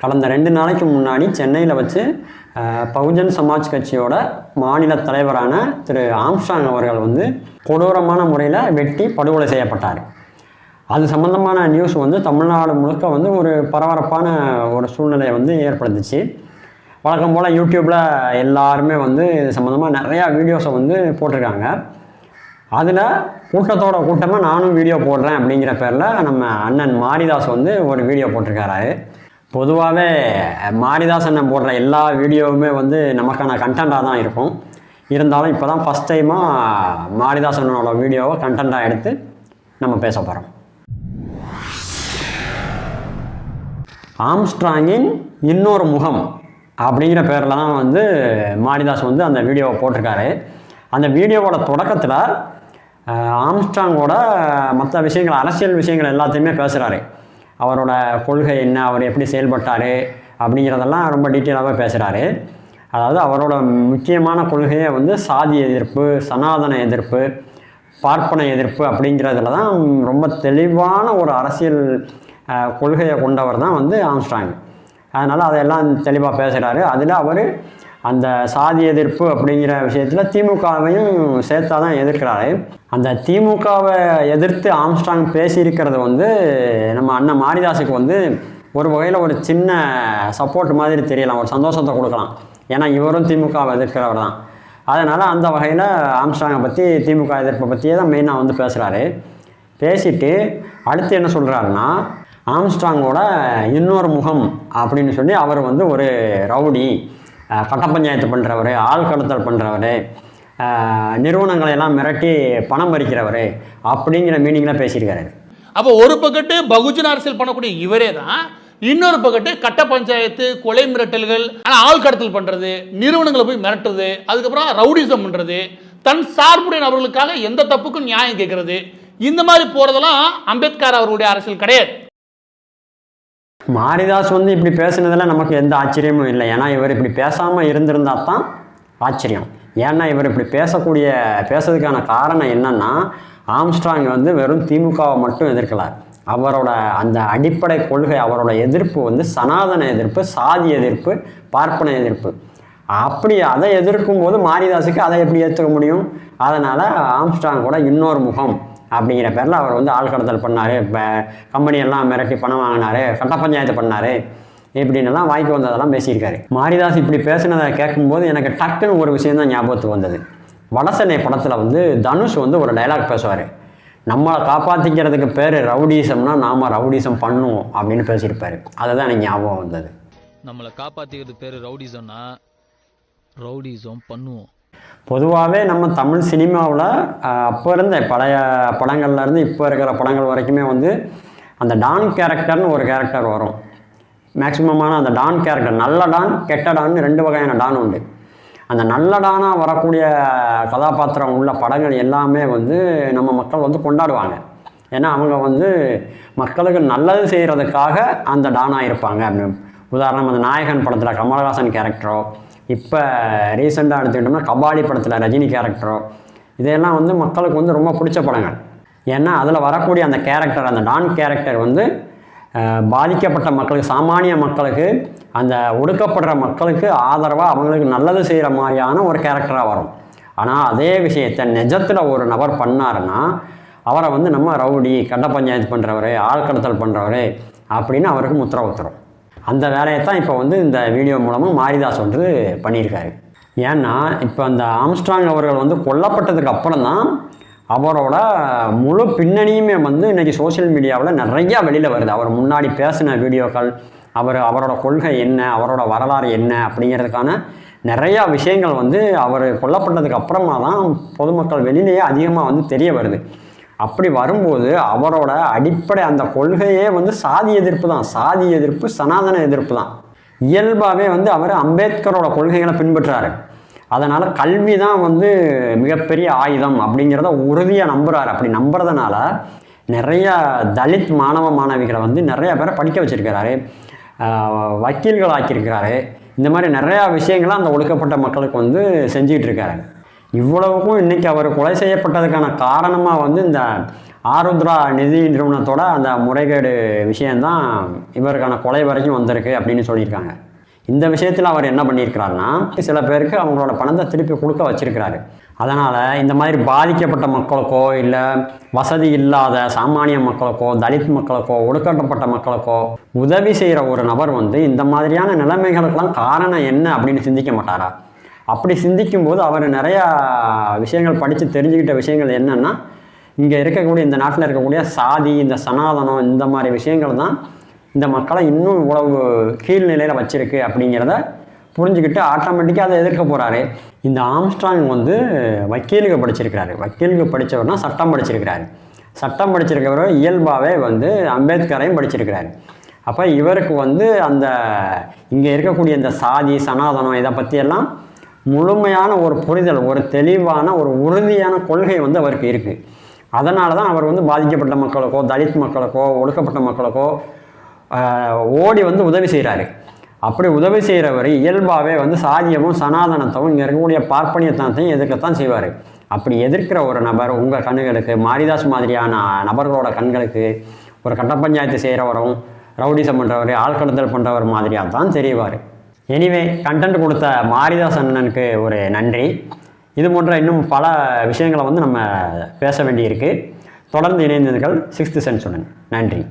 கடந்த 2 நாளைக்கு முன்னாடி சென்னையில் வச்சு பகுஜன் சமாஜ் கட்சியோட மாநில தலைவரான திரு ஆம்ஸ்ட்ராங் அவர்கள் வந்து கொடூரமான முறையில் வெட்டி படுகொலை செய்யப்பட்டார். அது சம்மந்தமான நியூஸ் வந்து தமிழ்நாடு முழுக்க வந்து ஒரு பரபரப்பான ஒரு சூழ்நிலையை வந்து ஏற்படுத்துச்சு. வழக்கம் போல் யூடியூப்பில் எல்லாருமே வந்து இது சம்மந்தமாக நிறையா வீடியோஸை வந்து போட்டிருக்காங்க. அதில் கூட்டத்தோட கூட்டமாக நானும் வீடியோ போடுறேன் அப்படிங்கிற பேரில் நம்ம அண்ணன் மாரிதாஸ் வந்து ஒரு வீடியோ போட்டிருக்காரு. பொதுவாகவே மாரிதாஸ் அண்ணன் போடுற எல்லா வீடியோவுமே வந்து நமக்கான கண்டென்ட்டாக தான் இருக்கும். இருந்தாலும் இப்போ தான் ஃபஸ்ட் டைமாக மாரிதாஸ் அண்ணனோட வீடியோவை கண்டென்ட்டாக எடுத்து நம்ம பேச போகிறோம். ஆம்ஸ்ட்ராங்கின் இன்னொரு முகம் அப்படிங்கிற பேரில் தான் வந்து மாரிதாஸ் வந்து அந்த வீடியோவை போட்டிருக்காரு. அந்த வீடியோவோட தொடக்கத்தில் ஆம்ஸ்ட்ராங்கோட மற்ற விஷயங்கள், அரசியல் விஷயங்கள் எல்லாத்தையுமே பேசுகிறாரு. அவரோட கொள்கை என்ன, அவர் எப்படி செயல்பட்டார் அப்படிங்கிறதெல்லாம் ரொம்ப டீட்டெயிலாகவே பேசுகிறாரு. அதாவது அவரோட முக்கியமான கொள்கையை வந்து சாதி எதிர்ப்பு, சனாதன எதிர்ப்பு, பார்ப்பன எதிர்ப்பு அப்படிங்கிறதுல தான் ரொம்ப தெளிவான ஒரு அரசியல் கொள்கையை கொண்டவர் தான் வந்து ஆம்ஸ்ட்ராங். அதனால் அதையெல்லாம் தெளிவாக பேசுகிறாரு. அதில் அவர் அந்த சாதி எதிர்ப்பு அப்படிங்கிற விஷயத்தில் திமுகவையும் சேர்த்தா தான் எதிர்க்கிறாரு. அந்த திமுகவை எதிர்த்து ஆம்ஸ்ட்ராங் பேசியிருக்கிறது வந்து நம்ம அண்ணன் மாரிதாஸுக்கு வந்து ஒரு வகையில் ஒரு சின்ன சப்போர்ட் மாதிரி தெரியலாம், ஒரு சந்தோஷத்தை கொடுக்கலாம். ஏன்னா இவரும் திமுகவை எதிர்க்கிறவர் தான். அதனால் அந்த வகையில் ஆம்ஸ்ட்ராங்கை பற்றி, திமுக எதிர்ப்பை பற்றியே தான் மெயினாக வந்து பேசுகிறாரு. பேசிட்டு அடுத்து என்ன சொல்கிறாருன்னா, ஆம்ஸ்ட்ராங்கோட இன்னொரு முகம் அப்படின்னு சொல்லி அவர் வந்து ஒரு ரவுடி, கட்ட பஞ்சாயத்து பண்ணுறவர், ஆள் கடத்தல் பண்ணுறவர், நிறுவனங்களையெல்லாம் மிரட்டி பணம் பறிக்கிறவர் அப்படிங்கிற மீனிங்கில் பேசியிருக்காரு. அப்போ ஒரு பக்கத்து பகுஜன் அரசியல் பண்ணக்கூடிய இவரே தான், இன்னொரு பக்கத்து கட்ட பஞ்சாயத்து, கொலை மிரட்டல்கள், ஆனால் ஆள் கடத்தல் பண்ணுறது, நிறுவனங்களை போய் மிரட்டுறது, அதுக்கப்புறம் ரவுடிசம் பண்ணுறது, தன் சார்புடைய நபர்களுக்காக எந்த தப்புக்கும் நியாயம் கேட்கறது, இந்த மாதிரி போகிறதெல்லாம் அம்பேத்கர் அவர்களுடைய அரசியல் கிடையாது. மாரிதாஸ் வந்து இப்படி பேசுனதில் நமக்கு எந்த ஆச்சரியமும் இல்லை. ஏன்னா இவர் இப்படி பேசாமல் இருந்திருந்தா தான் ஆச்சரியம். ஏன்னா இவர் இப்படி பேசுறதுக்கான காரணம் என்னன்னா, ஆம்ஸ்ட்ராங் வந்து வெறும் திமுகவை மட்டும் எதிர்க்கலார். அவரோட அந்த அடிப்படை கொள்கை, அவரோட எதிர்ப்பு வந்து சனாதன எதிர்ப்பு, சாதி எதிர்ப்பு, பார்ப்பன எதிர்ப்பு. அப்படி அதை எதிர்க்கும் போது மாரிதாஸுக்கு அதை எப்படி ஏற்றுக்க முடியும்? அதனால் ஆம்ஸ்ட்ராங்கோட இன்னொரு முகம் அப்படிங்கிற பேரில் அவர் வந்து ஆள் கடத்தல் பண்ணார், கம்பெனியெல்லாம் மிரட்டி பணம் வாங்கினார், கட்ட பஞ்சாயத்து பண்ணார், இப்படின்னெல்லாம் வாய்க்கு வந்ததெல்லாம் பேசியிருக்காரு. மாரிதாஸ் இப்படி பேசினதை கேட்கும்போது எனக்கு டக்குன்னு ஒரு விஷயம் தான் ஞாபகத்துக்கு வந்தது. வடசென்னை படத்தில் வந்து தனுஷ் வந்து ஒரு டைலாக் பேசுவார். நம்மளை காப்பாற்றிக்கிறதுக்கு பேர் ரவுடிசம்னா நாம் ரவுடிசம் பண்ணுவோம் அப்படின்னு பேசியிருப்பார். அதுதான் எனக்கு ஞாபகம் வந்தது. நம்மளை காப்பாற்றிக்கிறது பேர் ரவுடிசம்னா ரவுடிசம் பண்ணுவோம். பொதுவாகவே நம்ம தமிழ் சினிமாவில் அப்போ இருந்த பழைய படங்கள்லேருந்து இப்போ இருக்கிற படங்கள் வரைக்குமே வந்து அந்த டான் கேரக்டர்னு ஒரு கேரக்டர் வரும். மேக்சிமமான அந்த டான் கேரக்டர், நல்ல டான், கெட்ட டான், 2 வகையான டான் உண்டு. அந்த நல்ல டானாக வரக்கூடிய கதாபாத்திரம் உள்ள படங்கள் எல்லாமே வந்து நம்ம மக்கள் வந்து கொண்டாடுவாங்க. ஏன்னா அவங்க வந்து மக்களுக்கு நல்லது செய்கிறதுக்காக அந்த டானாக இருப்பாங்க. உதாரணம், அந்த நாயகன் படத்தில் கமலஹாசன் கேரக்டரோ, இப்போ ரீசெண்டாக எடுத்துக்கிட்டோம்னா கபாலி படத்தில் ரஜினி கேரக்டரோ, இதையெல்லாம் வந்து மக்களுக்கு வந்து ரொம்ப பிடிச்ச படங்கள். ஏன்னா அதில் வரக்கூடிய அந்த கேரக்டர், அந்த டான் கேரக்டர் வந்து பாதிக்கப்பட்ட மக்களுக்கு, சாமானிய மக்களுக்கு, அந்த ஒடுக்கப்படுற மக்களுக்கு ஆதரவாக அவங்களுக்கு நல்லது செய்கிற மாதிரியான ஒரு கேரக்டராக வரும். ஆனால் அதே விஷயத்தை நிஜத்தில் ஒரு நபர் பண்ணாருன்னா அவரை வந்து நம்ம ரவுடி, கட்ட பஞ்சாயத்து பண்ணுறவர், ஆள் கடத்தல் பண்ணுறவர் அப்படின்னு அவருக்கு முத்திரை ஊத்துறோம். அந்த வேலையை தான் இப்போ வந்து இந்த வீடியோ மூலமாக மாரிதாஸ் வந்து பண்ணியிருக்காரு. ஏன்னா இப்போ அந்த ஆம்ஸ்ட்ராங் அவர்கள் வந்து கொல்லப்பட்டதுக்கு அப்புறம் தான் அவரோட முழு பின்னணியுமே வந்து இன்றைக்கி சோசியல் மீடியாவில் நிறையா வெளியில் வருது. அவர் முன்னாடி பேசின வீடியோக்கள், அவரோட கொள்கை என்ன, அவரோட வரலாறு என்ன அப்படிங்கிறதுக்கான நிறையா விஷயங்கள் வந்து அவர் கொல்லப்பட்டதுக்கு அப்புறமா தான் பொதுமக்கள் வெளியிலேயே அதிகமாக வந்து தெரிய வருது. அப்படி வரும்போது அவரோட அடிப்படை அந்த கொள்கையே வந்து சாதி எதிர்ப்பு தான், சாதி எதிர்ப்பு, சனாதன எதிர்ப்பு தான். இயல்பாகவே வந்து அவர் அம்பேத்கரோட கொள்கைகளை பின்பற்றுறாரு. அதனால் கல்வி தான் வந்து மிகப்பெரிய ஆயுதம் அப்படிங்கிறத உறுதியாக நம்புகிறாரு. அப்படி நம்புறதுனால நிறையா தலித் மாணவ மாணவிகளை வந்து நிறையா பேரை படிக்க வச்சுருக்கிறாரு, வக்கீல்கள் ஆக்கியிருக்கிறாரு. இந்த மாதிரி நிறையா விஷயங்களை அந்த ஒடுக்கப்பட்ட மக்களுக்கு வந்து செஞ்சுக்கிட்டு இருக்காரு. இவ்வளவுக்கும் இன்றைக்கி அவர் கொலை செய்யப்பட்டதுக்கான காரணமாக வந்து இந்த ஆருத்ரா நிதி நிறுவனத்தோட அந்த முறைகேடு விஷயந்தான் இவருக்கான கொலை வரைக்கும் வந்திருக்கு அப்படின்னு சொல்லியிருக்காங்க. இந்த விஷயத்தில் அவர் என்ன பண்ணியிருக்கிறாருன்னா, சில பேருக்கு அவங்களோட பணத்தை திருப்பி கொடுக்க வச்சிருக்கிறாரு. அதனால் இந்த மாதிரி பாதிக்கப்பட்ட மக்களுக்கோ இல்லை வசதி இல்லாத சாமானிய மக்களுக்கோ தலித் மக்களுக்கோ ஒடுக்கப்பட்ட மக்களுக்கோ உதவி செய்கிற ஒரு நபர் வந்து இந்த மாதிரியான நிலைமைகளுக்கெல்லாம் காரணம் என்ன அப்படின்னு சிந்திக்க மாட்டாரா? அப்படி சிந்திக்கும்போது அவர் நிறையா விஷயங்கள் படித்து தெரிஞ்சுக்கிட்ட விஷயங்கள் என்னென்னா, இங்கே இருக்கக்கூடிய இந்த நாட்டில் இருக்கக்கூடிய சாதி, இந்த சனாதனம், இந்த மாதிரி விஷயங்கள் தான் இந்த மக்களை இன்னும் இவ்வளவு கீழ்நிலையில் வச்சுருக்கு அப்படிங்கிறத புரிஞ்சுக்கிட்டு ஆட்டோமேட்டிக்காக அதை எதிர்க்க போகிறாரு. இந்த ஆம்ஸ்ட்ராங் வந்து வக்கீலுக்கு படிச்சிருக்கிறாரு. வக்கீலுக்கு படித்தவர்னா சட்டம் படிச்சிருக்கிறாரு. சட்டம் படிச்சிருக்கிறவர் இயல்பாகவே வந்து அம்பேத்கரையும் படிச்சிருக்கிறாரு. அப்போ இவருக்கு வந்து அந்த இங்கே இருக்கக்கூடிய இந்த சாதி சனாதனம் இதை பற்றியெல்லாம் முழுமையான ஒரு புரிதல், ஒரு தெளிவான ஒரு உறுதியான கொள்கை வந்து அவருக்கு இருக்குது. அதனால தான் அவர் வந்து பாதிக்கப்பட்ட மக்களுக்கோ தலித் மக்களுக்கோ ஒடுக்கப்பட்ட மக்களுக்கோ ஓடி வந்து உதவி செய்கிறாரு. அப்படி உதவி செய்கிறவர் இயல்பாகவே வந்து சாதியமும் சனாதனத்தையும் இங்கே இருக்கக்கூடிய பார்ப்பனியத்தனத்தையும் எதிர்க்கத்தான் செய்வார். அப்படி எதிர்க்கிற ஒரு நபர் உங்கள் கண்களுக்கு, மாரிதாஸ் மாதிரியான நபர்களோட கண்களுக்கு ஒரு கட்ட பஞ்சாயத்து செய்கிறவரும் ரவுடிசம் பண்ணுறவர் ஆழ்கடத்தல் பண்ணுறவர் மாதிரியாக தான் தெரிவார். எனிவே, கண்டென்ட் கொடுத்த மாரிதாஸ் அண்ணனுக்கு ஒரு நன்றி. இது போன்ற இன்னும் பல விஷயங்களை வந்து நம்ம பேச வேண்டியிருக்கு. தொடர்ந்து இணைந்தீர்கள் 6th சென்ஸ் உடன். நன்றி.